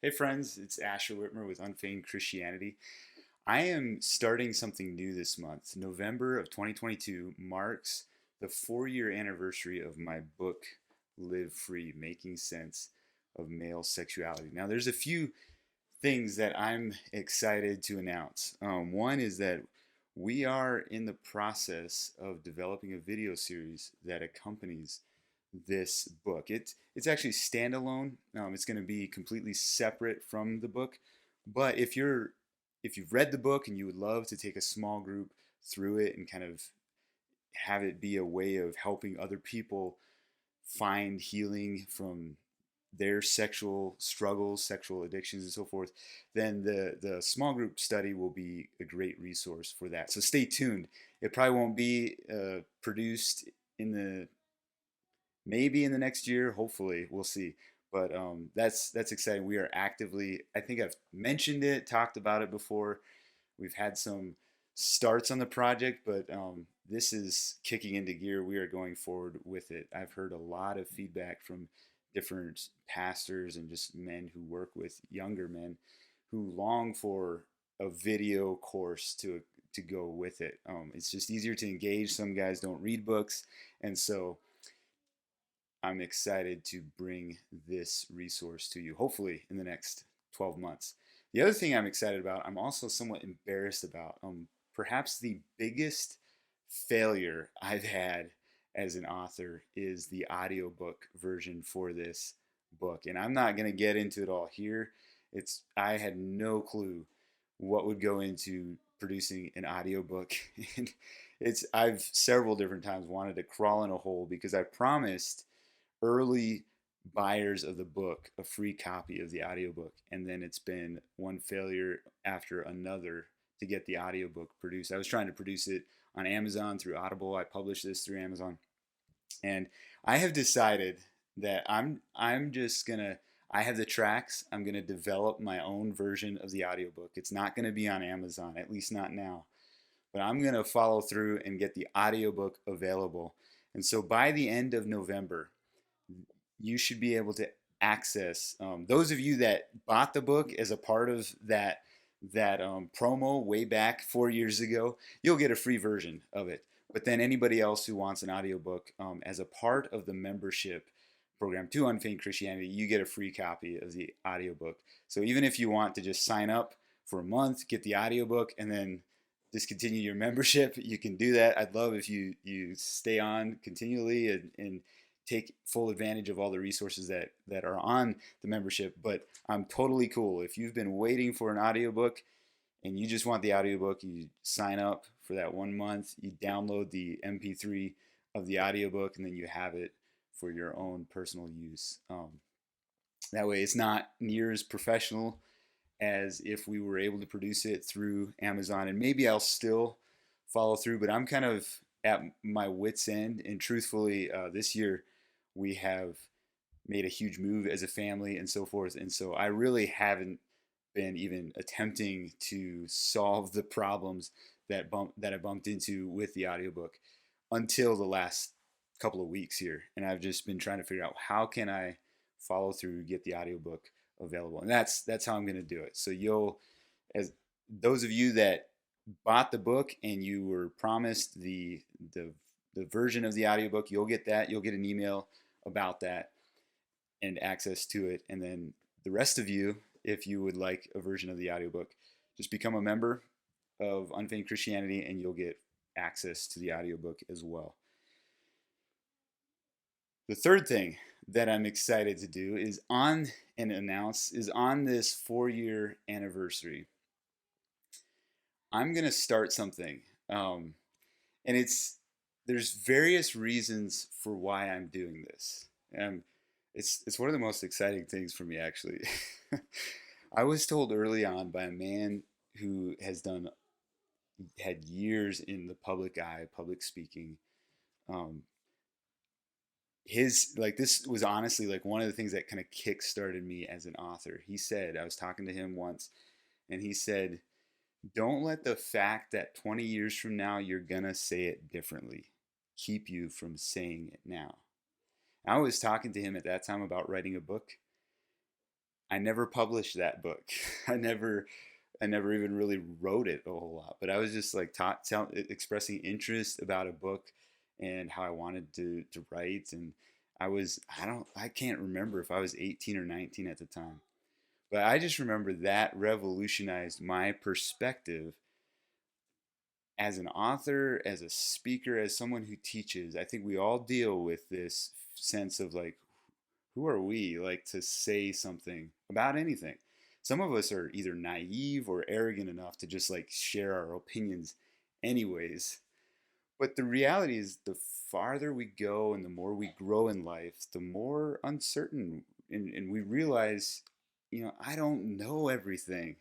Hey friends, it's Asher Whitmer with Unfeigned Christianity. I am starting something new this month. November of 2022 marks the 4-year anniversary of my book, Live Free, Making Sense of Male Sexuality. Now, there's a few things that I'm excited to announce. One is that we are in the process of developing a video series that accompanies this book. It's actually standalone. It's going to be completely separate from the book. But if you've read the book and you would love to take a small group through it and kind of have it be a way of helping other people find healing from their sexual struggles, sexual addictions, and so forth, then the small group study will be a great resource for that. So stay tuned. It probably won't be produced in the maybe in the next year. Hopefully, we'll see. But that's exciting. We are actively. I think I've mentioned it, talked about it before. We've had some starts on the project, but this is kicking into gear. We are going forward with it. I've heard a lot of feedback from different pastors and just men who work with younger men who long for a video course to go with it. It's just easier to engage. Some guys don't read books, and so I'm excited to bring this resource to you, hopefully in the next 12 months. The other thing I'm excited about, I'm also somewhat embarrassed about. Perhaps the biggest failure I've had as an author is the audiobook version for this book. And I'm not going to get into it all here. I had no clue what would go into producing an audiobook. And I've several different times wanted to crawl in a hole because I promised early buyers of the book a free copy of the audiobook, and then it's been one failure after another to get the audiobook produced. I was trying to produce it on Amazon through Audible. I published this through Amazon, and I have decided that I'm just going to I have the tracks. I'm going to develop my own version of the audiobook. It's not going to be on Amazon, at least not now. But I'm going to follow through and get the audiobook available. And so by the end of November, you should be able to access those of you that bought the book as a part of that promo way back 4 years ago. You'll get a free version of it. But then anybody else who wants an audiobook as a part of the membership program to Unfeigned Christianity, you get a free copy of the audiobook. So even if you want to just sign up for a month, get the audiobook, and then discontinue your membership, you can do that. I'd love if you stay on continually and take full advantage of all the resources that are on the membership. But I'm totally cool. If you've been waiting for an audiobook and you just want the audiobook, you sign up for that 1 month, you download the MP3 of the audiobook, and then you have it for your own personal use. That way, it's not near as professional as if we were able to produce it through Amazon. And maybe I'll still follow through, but I'm kind of at my wit's end. And truthfully, this year we have made a huge move as a family and so forth. And so I really haven't been even attempting to solve the problems that I bumped into with the audiobook until the last couple of weeks here. And I've just been trying to figure out how can I follow through, get the audiobook available. And that's how I'm going to do it. So as those of you that bought the book and you were promised the version of the audiobook, you'll get that. You'll get an email about that and access to it. And then the rest of you, if you would like a version of the audiobook, just become a member of Unfeigned Christianity and you'll get access to the audiobook as well. The third thing that I'm excited to do is on this 4-year anniversary. I'm going to start something. And there's various reasons for why I'm doing this. It's one of the most exciting things for me, actually. I was told early on by a man who had years in the public eye, public speaking. This was honestly like one of the things that kind of kick-started me as an author. He said, I was talking to him once, and he said, don't let the fact that 20 years from now you're gonna say it differently keep you from saying it now. I was talking to him at that time about writing a book, I never published that book. I never I never even really wrote it a whole lot, but I was just like expressing interest about a book and how I wanted to write. And I can't remember if I was 18 or 19 at the time, but I just remember that revolutionized my perspective as an author, as a speaker, as someone who teaches. I think we all deal with this sense of like, who are we like to say something about anything? Some of us are either naive or arrogant enough to just like share our opinions anyways. But the reality is, the farther we go and the more we grow in life, the more uncertain and we realize, I don't know everything.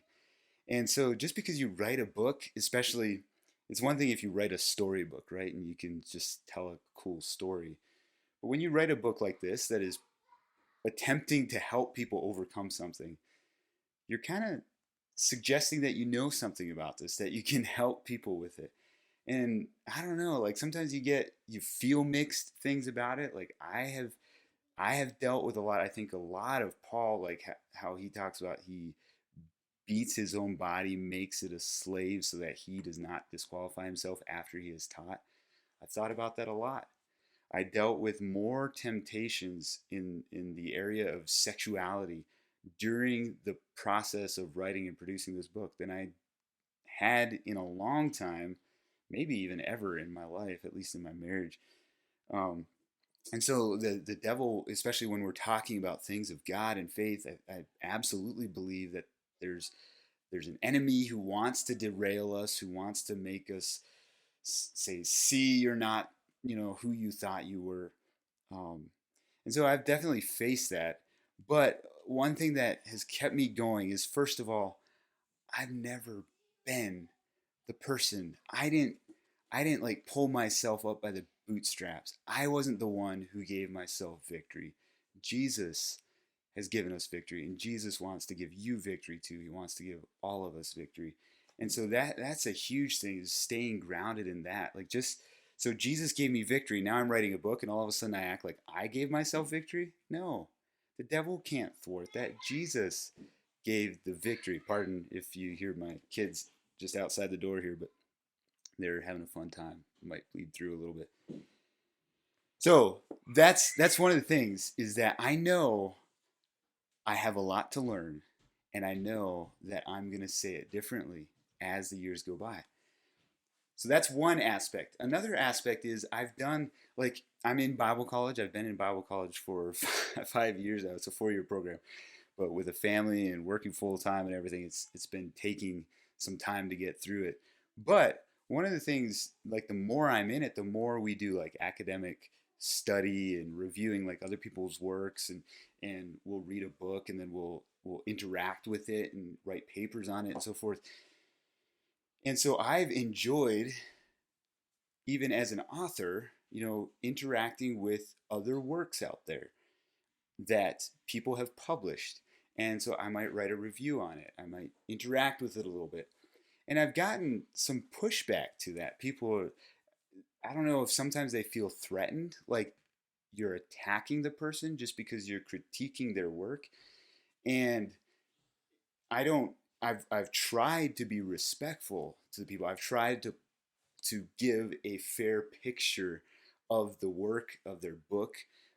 And so just because you write a book, especially, it's one thing if you write a storybook, right? And you can just tell a cool story. But when you write a book like this that is attempting to help people overcome something, you're kind of suggesting that you know something about this, that you can help people with it. And I don't know, like sometimes you feel mixed things about it. Like I have dealt with a lot. I think a lot of Paul, like how he talks about he beats his own body, makes it a slave so that he does not disqualify himself after he is taught. I've thought about that a lot. I dealt with more temptations in the area of sexuality during the process of writing and producing this book than I had in a long time, maybe even ever in my life, at least in my marriage. Um, and so the devil, especially when we're talking about things of God and faith, I absolutely believe that there's there's an enemy who wants to derail us, who wants to make us say, see, you're not, who you thought you were. Um, and so I've definitely faced that. But one thing that has kept me going is, first of all, I've never been the person. I didn't like pull myself up by the bootstraps. I wasn't the one who gave myself victory. Jesus has given us victory, and Jesus wants to give you victory too. He wants to give all of us victory. And so that's a huge thing, is staying grounded in that. Like, just so Jesus gave me victory. Now I'm writing a book and all of a sudden I act like I gave myself victory? No. The devil can't thwart that. Jesus gave the victory. Pardon if you hear my kids just outside the door here, but they're having a fun time. Might bleed through a little bit. So that's one of the things, is that I know I have a lot to learn, and I know that I'm going to say it differently as the years go by. So that's one aspect. Another aspect is I'm in Bible college. I've been in Bible college for 5 years now. It's a 4-year program, but with a family and working full time and everything, it's been taking some time to get through it. But one of the things, like the more I'm in it, the more we do like academic study and reviewing like other people's works, and we'll read a book and then we'll interact with it and write papers on it and so forth. And so I've enjoyed, even as an author, interacting with other works out there that people have published. And so I might write a review on it. I might interact with it a little bit. And I've gotten some pushback to that. I don't know if sometimes they feel threatened, like you're attacking the person just because you're critiquing their work. And I don't, I've tried to be respectful to the people. I've tried to give a fair picture of the work of their book.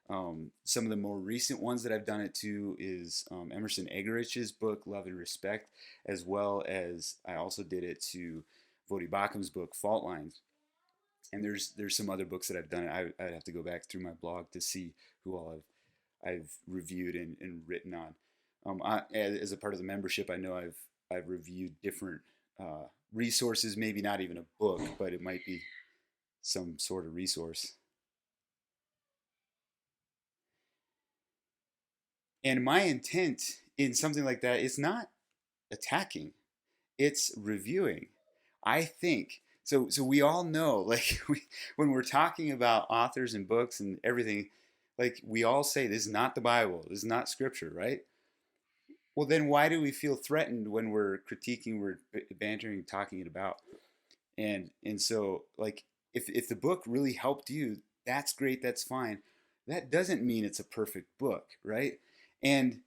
Some of the more recent ones that I've done it to is Emerson Eggerich's book, Love and Respect, as well as I also did it to Voddie Baucham's book, Fault Lines. And there's some other books that I've done. I'd have to go back through my blog to see who all I've reviewed and written on. As a part of the membership, I know I've reviewed different resources, maybe not even a book, but it might be some sort of resource. And my intent in something like that is not attacking, it's reviewing. I think so. So we all know, like when we're talking about authors and books and everything, like we all say this is not the Bible, this is not Scripture, right? Well, then why do we feel threatened when we're critiquing, we're bantering, talking it about? And so like if the book really helped you, that's great, that's fine. That doesn't mean it's a perfect book, right? And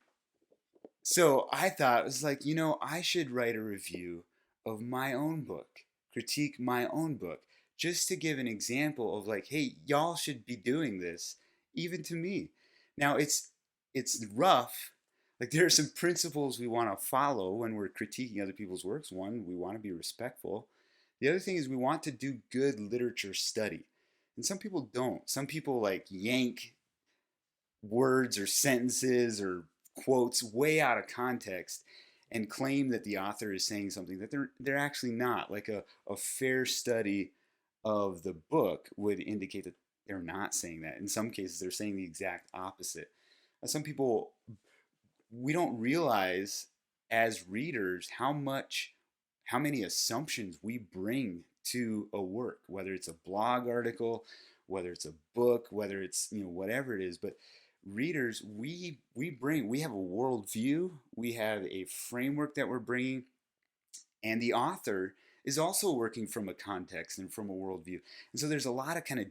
So I thought it was like, I should write a review of my own book, critique my own book, just to give an example of like, hey, y'all should be doing this, even to me. Now it's rough. Like there are some principles we want to follow when we're critiquing other people's works. One, we want to be respectful. The other thing is we want to do good literature study. And some people don't. Some people like yank words or sentences or quotes way out of context and claim that the author is saying something that they're actually not. Like a fair study of the book would indicate that they're not saying that. In some cases, they're saying the exact opposite. Some people, we don't realize as readers how many assumptions we bring to a work, whether it's a blog article, whether it's a book, whether it's whatever it is. But readers, we have a worldview, we have a framework that we're bringing, and the author is also working from a context and from a worldview. And so there's a lot of kind of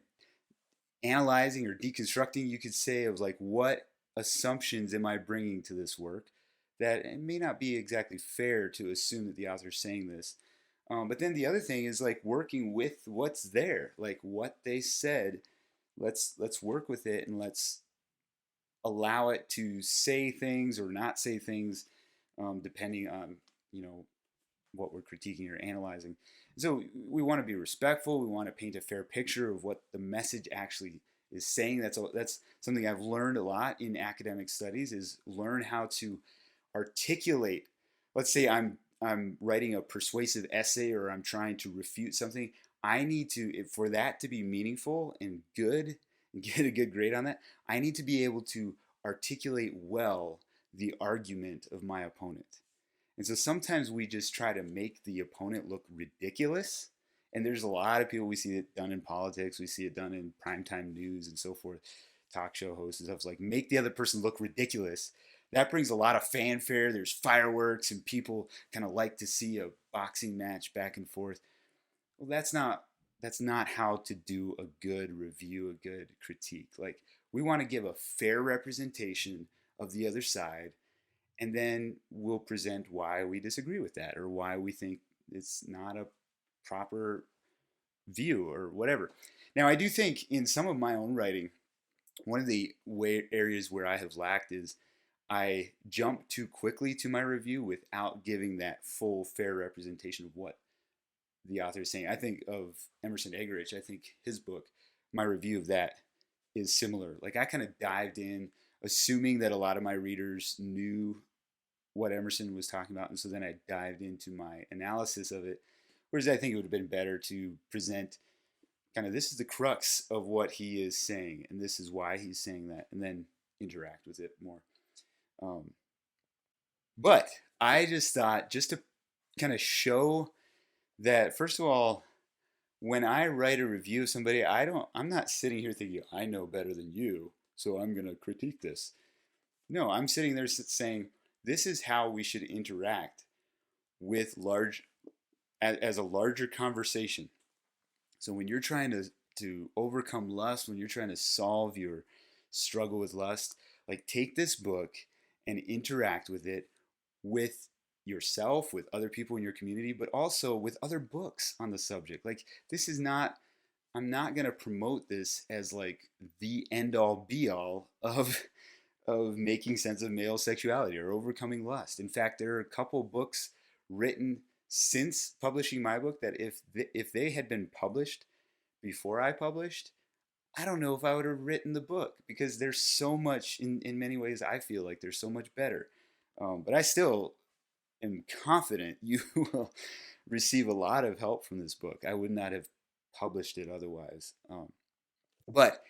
analyzing or deconstructing, you could say, of like what assumptions am I bringing to this work that it may not be exactly fair to assume that the author's saying this. But then the other thing is like working with what's there, like what they said. Let's work with it and let's allow it to say things or not say things, depending on you know what we're critiquing or analyzing. So we want to be respectful. We want to paint a fair picture of what the message actually is saying. That's something I've learned a lot in academic studies, is learn how to articulate. Let's say I'm writing a persuasive essay or I'm trying to refute something. I need to, for that to be meaningful and good and get a good grade on that, I need to be able to articulate well the argument of my opponent. And so sometimes we just try to make the opponent look ridiculous. And there's a lot of people, we see it done in politics, we see it done in primetime news and so forth, talk show hosts and stuff. It's like make the other person look ridiculous. That brings a lot of fanfare. There's fireworks and people kind of like to see a boxing match back and forth. Well, that's not how to do a good review, a good critique. Like we want to give a fair representation of the other side, and then we'll present why we disagree with that or why we think it's not a proper view or whatever. Now, I do think in some of my own writing, one of the areas where I have lacked is I jump too quickly to my review without giving that full, fair representation of what the author is saying. I think of Emerson Eggerichs. I think his book, my review of that is similar. Like I kind of dived in, assuming that a lot of my readers knew what Emerson was talking about, and so then I dived into my analysis of it. Whereas I think it would have been better to present kind of this is the crux of what he is saying, and this is why he's saying that, and then interact with it more. Um, but I just thought, just to kind of show that, first of all, when I write a review of somebody, I'm not sitting here thinking I know better than you, so I'm going to critique this. No, I'm sitting there saying this is how we should interact with as a larger conversation. So when you're trying to overcome lust, when you're trying to solve your struggle with lust, like take this book and interact with it with yourself, with other people in your community, but also with other books on the subject. Like this is not, I'm not going to promote this as like the end all be all of making sense of male sexuality or overcoming lust. In fact, there are a couple books written since publishing my book that if they had been published before I published, I don't know if I would have written the book, because there's so much in many ways I feel like there's so much better. But I still am confident you will receive a lot of help from this book. I would not have published it otherwise. But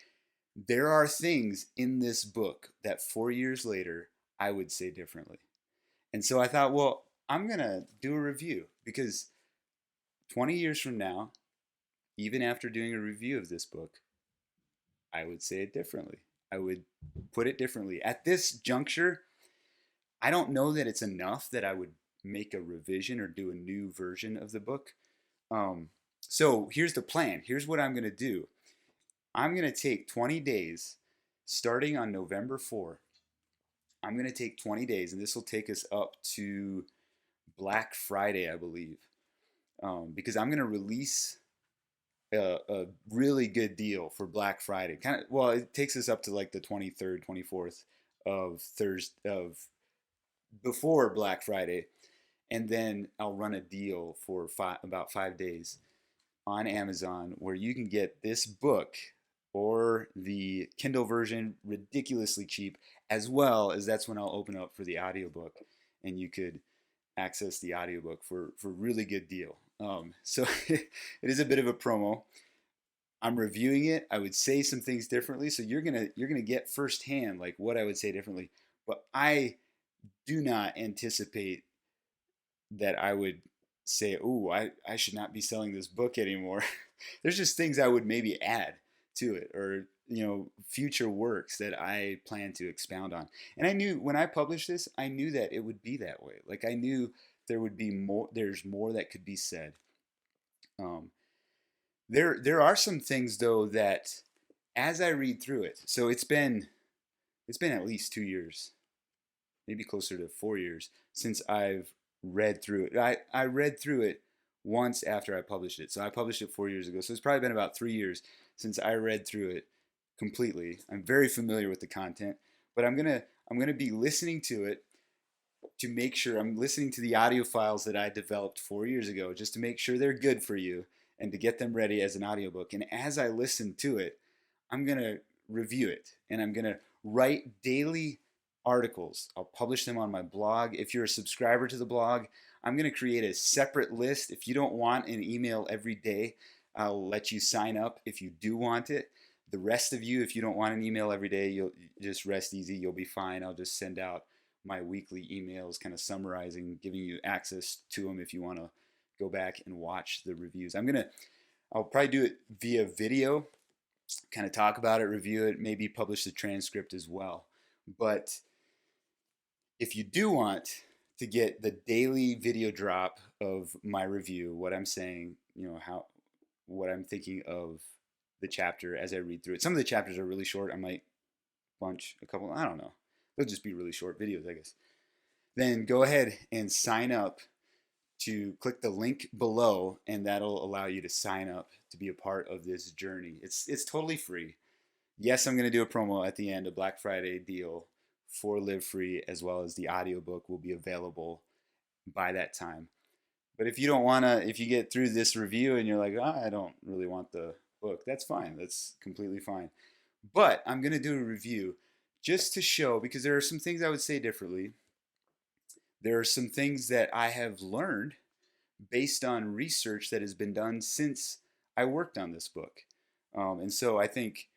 there are things in this book that 4 years later I would say differently. And so I thought, well, I'm going to do a review, because 20 years from now, even after doing a review of this book, I would say it differently. I would put it differently. At this juncture, I don't know that it's enough that I would make a revision or do a new version of the book. So here's the plan. Here's what I'm going to do. I'm going to take 20 days starting on November 4. I'm going to take 20 days, and this will take us up to Black Friday, I believe, because I'm going to release a really good deal for Black Friday. Kind of, well, it takes us up to like the 23rd, 24th of Thursday of before Black Friday, and then I'll run a deal for about 5 days on Amazon where you can get this book or the Kindle version ridiculously cheap, as well as that's when I'll open up for the audiobook and you could access the audiobook for a really good deal. So it is a bit of a promo. I'm reviewing it. I would say some things differently, so you're gonna get firsthand like what I would say differently. But I do not anticipate that I would say, "Oh, I should not be selling this book anymore." There's just things I would maybe add to it, or future works that I plan to expound on. And I knew when I published this, I knew that it would be that way. Like I knew there would be more. There's more that could be said. Um, there are some things though that, as I read through it, so it's been at least 2 years, maybe closer to 4 years since I've read through it. I read through it once after I published it. So I published it 4 years ago. So it's probably been about 3 years since I read through it completely. I'm very familiar with the content, but I'm gonna be listening to it to make sure I'm listening to the audio files that I developed 4 years ago just to make sure they're good for you and to get them ready as an audiobook. And as I listen to it, I'm going to review it and I'm going to write daily articles. I'll publish them on my blog. If you're a subscriber to the blog, I'm going to create a separate list. If you don't want an email every day, I'll let you sign up if you do want it. The rest of you, if you don't want an email every day, you'll just rest easy. You'll be fine. I'll just send out my weekly emails, kind of summarizing, giving you access to them if you want to go back and watch the reviews. I'll probably do it via video, kind of talk about it, review it, maybe publish the transcript as well. But if you do want to get the daily video drop of my review, what I'm saying, what I'm thinking of the chapter as I read through it. Some of the chapters are really short. I might bunch a couple, I don't know. They'll just be really short videos, I guess. Then go ahead and sign up to click the link below, and that'll allow you to sign up to be a part of this journey. It's totally free. Yes, I'm going to do a promo at the end, a Black Friday deal for Live Free, as well as the audiobook will be available by that time. But if you don't want to, if you get through this review and you're like, I don't really want the book, that's fine. That's completely fine. But I'm going to do a review just to show, because there are some things I would say differently. There are some things that I have learned based on research that has been done since I worked on this book. And so I think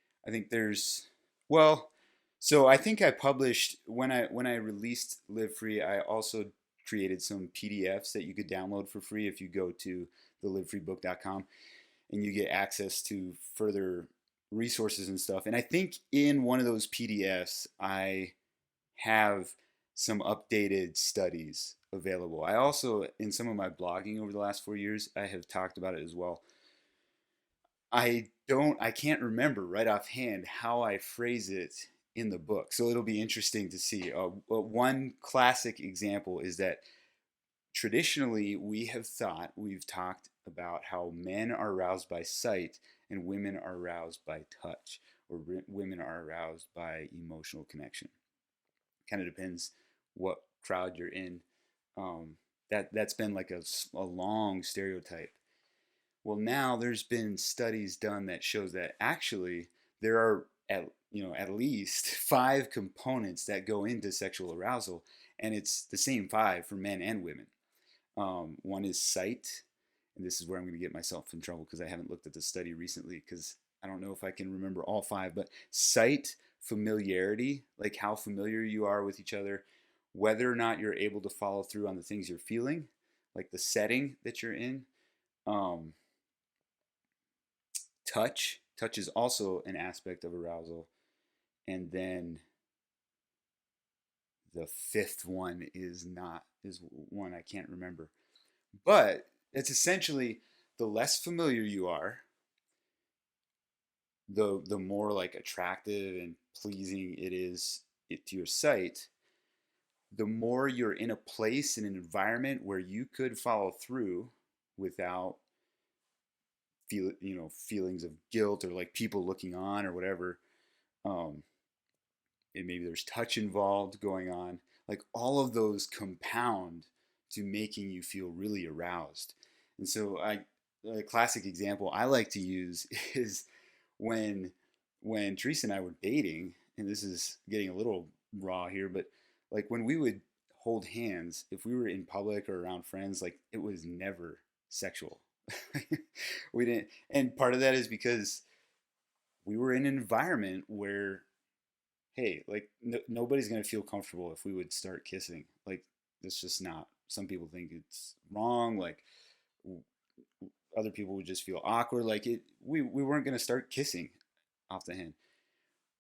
there's, well, so I think I published when I released Live Free. I also created some PDFs that you could download for free if you go to thelivefreebook.com, and you get access to further resources and stuff. And I think in one of those PDFs I have some updated studies available. I also, in some of my blogging over the last 4 years, I have talked about it as well. I can't remember right offhand how I phrase it in the book, so it'll be interesting to see. One classic example is that traditionally we've talked about how men are aroused by sight and women are aroused by touch, or women are aroused by emotional connection. Kind of depends what crowd you're in. That's been like a long stereotype. Well, now there's been studies done that shows that actually there are at least 5 components that go into sexual arousal, and it's the same 5 for men and women. One is sight, and this is where I'm going to get myself in trouble because I haven't looked at the study recently because I don't know if I can remember all 5. But sight, familiarity, like how familiar you are with each other, whether or not you're able to follow through on the things you're feeling, like the setting that you're in. Um, touch is also an aspect of arousal. And then the 5th one is one I can't remember. But it's essentially, the less familiar you are, the more like attractive and pleasing it is to your sight. the more you're in a place, in an environment where you could follow through without feelings of guilt or like people looking on or whatever, um, and maybe there's touch involved going on, like all of those compound to making you feel really aroused. And so a classic example I like to use is when Teresa and I were dating, and this is getting a little raw here, but like when we would hold hands, if we were in public or around friends, like it was never sexual. We didn't, and part of that is because we were in an environment where, hey, like nobody's gonna feel comfortable if we would start kissing. Like it's just not. Some people think it's wrong. Like other people would just feel awkward. Like we weren't gonna start kissing off the hand.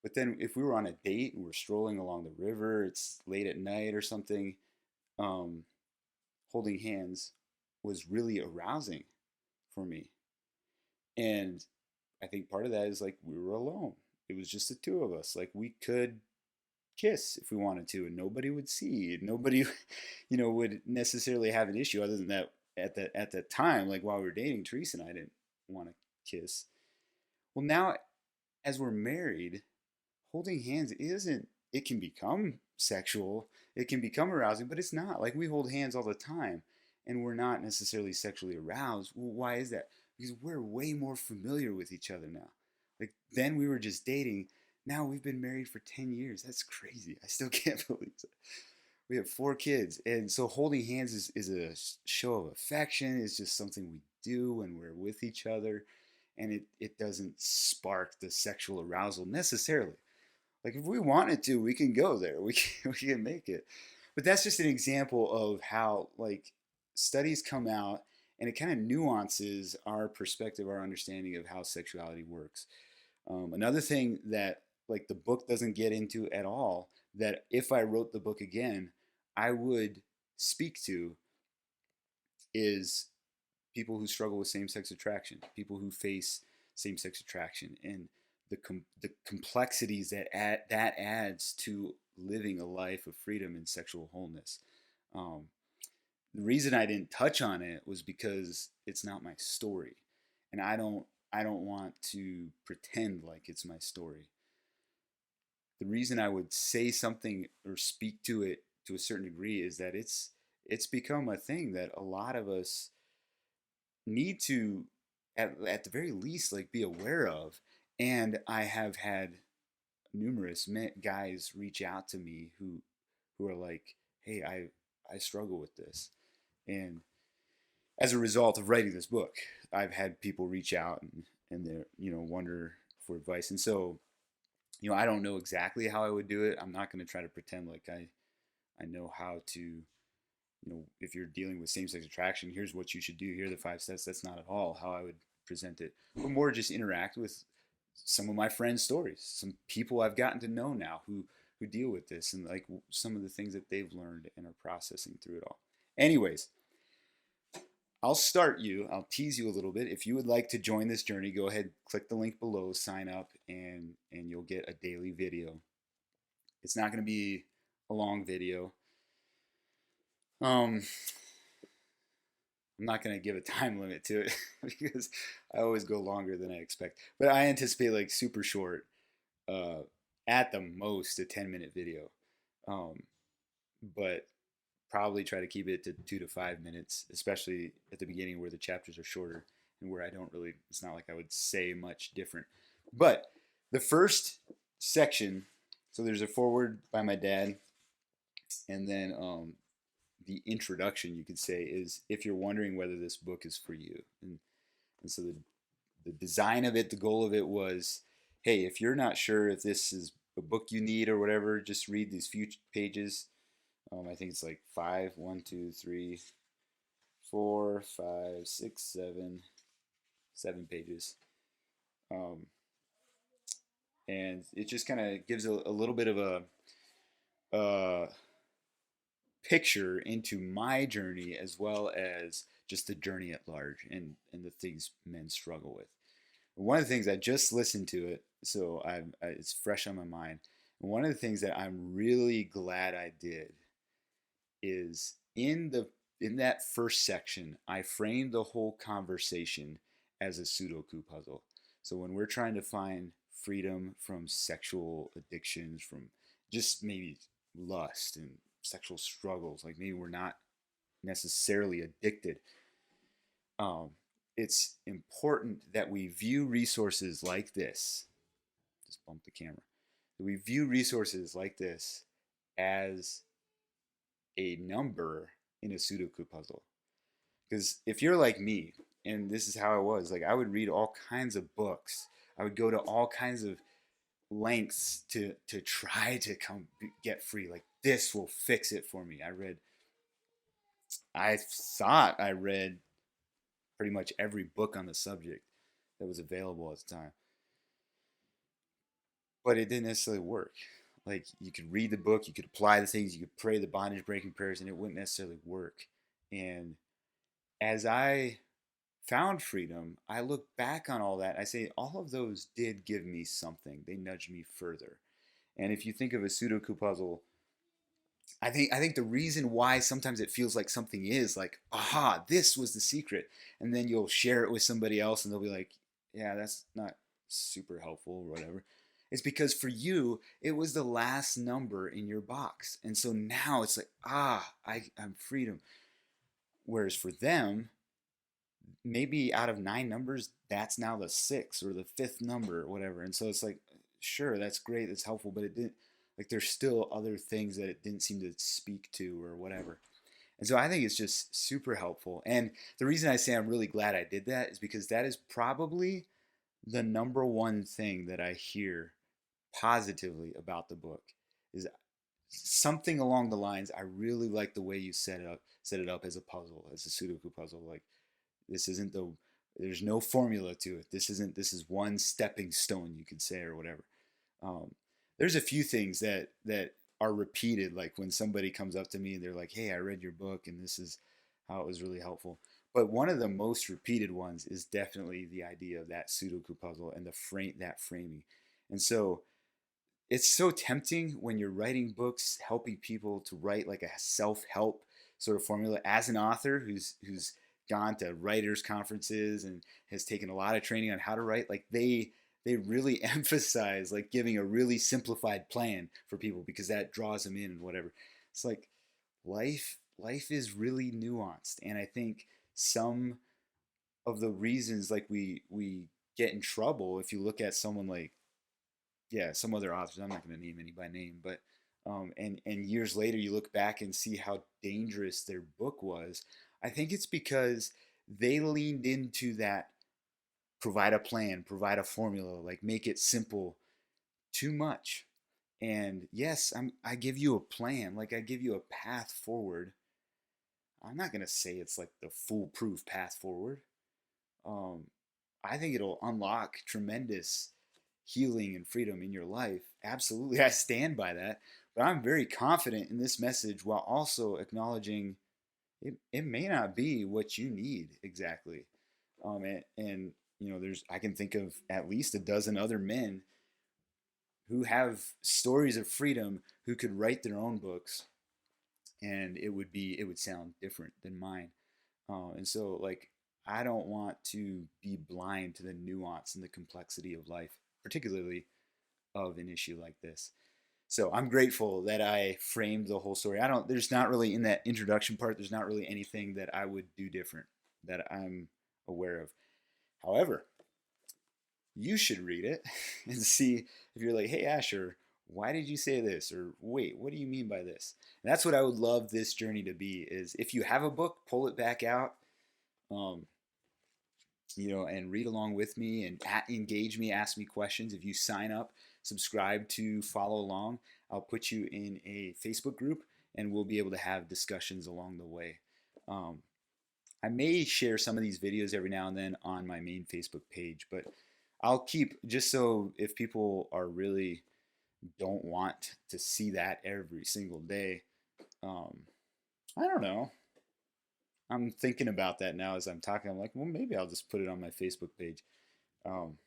But then if we were on a date and we're strolling along the river, it's late at night or something, um, holding hands was really arousing for me. And I think part of that is like we were alone. It was just the two of us. Like we could kiss if we wanted to, and nobody would see. Nobody, would necessarily have an issue. Other than that, at that time, like while we were dating, Teresa and I didn't want to kiss. Well, now as we're married, holding hands isn't. It can become sexual. It can become arousing, but it's not. Like we hold hands all the time, and we're not necessarily sexually aroused. Well, why is that? Because we're way more familiar with each other now. Like then we were just dating. Now we've been married for 10 years. That's crazy. I still can't believe it. We have 4 kids. And so holding hands is a show of affection. It's just something we do when we're with each other. And it doesn't spark the sexual arousal necessarily. Like if we wanted to, we can go there. We can make it. But that's just an example of how like studies come out and it kind of nuances our perspective, our understanding of how sexuality works. Another thing that like the book doesn't get into at all, that if I wrote the book again, I would speak to, is people who struggle with same-sex attraction, people who face same-sex attraction, and the complexities that adds to living a life of freedom and sexual wholeness. Um, the reason I didn't touch on it was because it's not my story, and I don't want to pretend like it's my story. The reason I would say something or speak to it to a certain degree is that it's become a thing that a lot of us need to at the very least like be aware of. And I have had numerous guys reach out to me who are like, hey, I struggle with this. And as a result of writing this book, I've had people reach out and they're, wonder for advice. And so, I don't know exactly how I would do it. I'm not going to try to pretend like I know how to, if you're dealing with same-sex attraction, here's what you should do. Here are the 5 steps. That's not at all how I would present it. But more just interact with some of my friends' stories, some people I've gotten to know now who deal with this, and like some of the things that they've learned and are processing through it all. Anyways, I'll tease you a little bit. If you would like to join this journey, go ahead, click the link below, sign up, and you'll get a daily video. It's not going to be a long video. I'm not going to give a time limit to it because I always go longer than I expect. But I anticipate like super short, uh, at the most a 10-minute video. Um, but probably try to keep it to 2 to 5 minutes, especially at the beginning where the chapters are shorter and where it's not like I would say much different. But the first section, so there's a foreword by my dad, and then the introduction, you could say, is if you're wondering whether this book is for you. And so the design of it, the goal of it was, hey, if you're not sure if this is a book you need or whatever, just read these few pages. I think it's like 5, 1, 2, 3, 4, 5, 6, 7 pages. And it just kind of gives a little bit of a picture into my journey as well as just the journey at large and the things men struggle with. One of the things I just listened to it, so it's fresh on my mind. And one of the things that I'm really glad I did is in that first section, I framed the whole conversation as a Sudoku puzzle. So when we're trying to find freedom from sexual addictions, from just maybe lust and sexual struggles, like maybe we're not necessarily addicted, um, it's important that we view resources like this. Just bump the camera. We view resources like this as a number in a Sudoku puzzle. Because if you're like me, and this is how I was, like I would read all kinds of books. I would go to all kinds of lengths to try to come get free. Like this will fix it for me. I thought I read pretty much every book on the subject that was available at the time, but it didn't necessarily work. Like you could read the book, you could apply the things, you could pray the bondage breaking prayers, and it wouldn't necessarily work. And as I found freedom, I look back on all that. I say all of those did give me something. They nudged me further. And if you think of a Sudoku puzzle, I think the reason why sometimes it feels like something is like, aha, this was the secret, and then you'll share it with somebody else, and they'll be like, yeah, that's not super helpful or whatever. It's because for you, it was the last number in your box, and so now it's like, I'm freedom. Whereas for them, maybe out of 9 numbers, that's now the sixth or the fifth number or whatever. And so it's like, sure, that's great, that's helpful, but it didn't, like, there's still other things that it didn't seem to speak to or whatever. And so I think it's just super helpful. And the reason I say I'm really glad I did that is because that is probably the number one thing that I hear positively about the book is something along the lines, I really like the way you set it up as a puzzle, as a Sudoku puzzle. Like this isn't the there's no formula to it. This is one stepping stone, you could say, or whatever. Um, there's a few things that are repeated, like when somebody comes up to me and they're like, "Hey, I read your book and this is how it was really helpful." But one of the most repeated ones is definitely the idea of that Sudoku puzzle and that framing. And so it's so tempting when you're writing books, helping people to write like a self-help sort of formula as an author who's gone to writers conferences and has taken a lot of training on how to write. Like they really emphasize like giving a really simplified plan for people because that draws them in and whatever. It's like life is really nuanced, and I think some of the reasons like we get in trouble, if you look at someone like, yeah, some other authors, I'm not going to name any by name, but and years later you look back and see how dangerous their book was. I think it's because they leaned into that, provide a plan, provide a formula, like make it simple too much. And yes, I give you a plan, like I give you a path forward. I'm not going to say it's like the foolproof path forward. um, I think it'll unlock tremendous healing and freedom in your life. Absolutely, I stand by that. But I'm very confident in this message while also acknowledging it may not be what you need exactly. And you know, I can think of at least a dozen other men who have stories of freedom who could write their own books, and it would sound different than mine. And so like I don't want to be blind to the nuance and the complexity of life, particularly of an issue like this. So I'm grateful that I framed the whole story. There's not really in that introduction part, there's not really anything that I would do different that I'm aware of. However, you should read it and see if you're like, hey, Asher, why did you say this? Or wait, what do you mean by this? And that's what I would love this journey to be is if you have a book, pull it back out, um, you know, and read along with me and engage me, ask me questions. If you sign up, subscribe to follow along, I'll put you in a Facebook group and we'll be able to have discussions along the way. Um, I may share some of these videos every now and then on my main Facebook page, but I'll keep just so if people are really don't want to see that every single day. Um, I don't know. I'm thinking about that now as I'm talking. I'm like, well, maybe I'll just put it on my Facebook page. Um,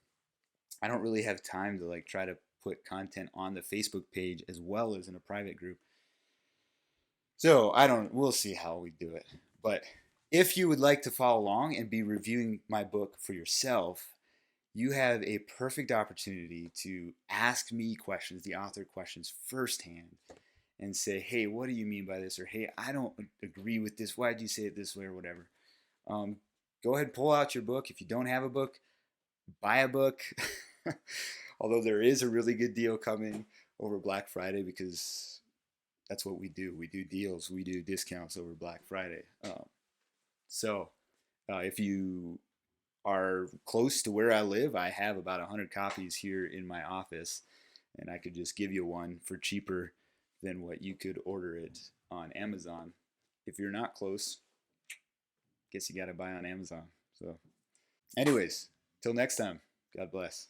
I don't really have time to like try to put content on the Facebook page as well as in a private group. So I don't, we'll see how we do it. But if you would like to follow along and be reviewing my book for yourself, you have a perfect opportunity to ask me questions, the author questions firsthand, and say, hey, what do you mean by this? Or hey, I don't agree with this. Why did you say it this way? Or whatever. Um, Go ahead and pull out your book. If you don't have a book, buy a book. Although there is a really good deal coming over Black Friday because that's what we do. We do deals, we do discounts over Black Friday. So if you are close to where I live, I have about 100 copies here in my office, and I could just give you one for cheaper than what you could order it on Amazon. If you're not close, guess you got to buy on Amazon. So, anyways, till next time, God bless.